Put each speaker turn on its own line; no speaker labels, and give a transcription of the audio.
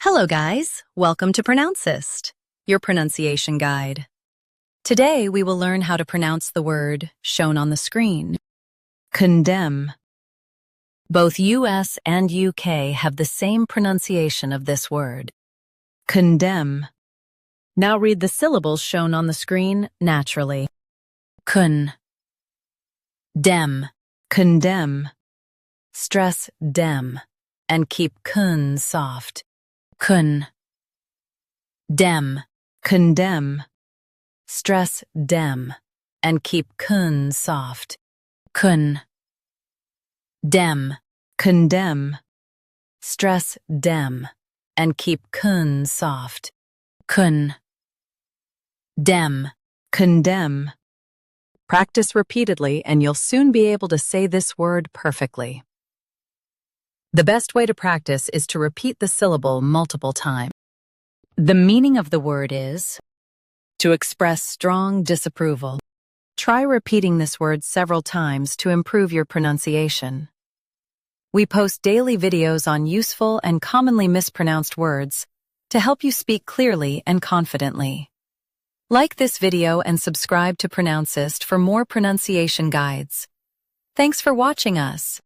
Hello guys, welcome to Pronouncist, your pronunciation guide. Today we will learn how to pronounce the word shown on the screen. Condemn. Both US and UK have the same pronunciation of this word. Condemn. Now read the syllables shown on the screen naturally. Con. Dem. Condemn. Stress dem and keep kun soft. Con. Dem. Condemn. Stress dem and keep kun soft. Kun. Dem. Condemn. Stress dem and keep kun soft. Kun. Dem. Condemn. Practice repeatedly and you'll soon be able to say this word perfectly. The best way to practice is to repeat the syllable multiple times. The meaning of the word is to express strong disapproval. Try repeating this word several times to improve your pronunciation. We post daily videos on useful and commonly mispronounced words to help you speak clearly and confidently. Like this video and subscribe to Pronouncist for more pronunciation guides. Thanks for watching us.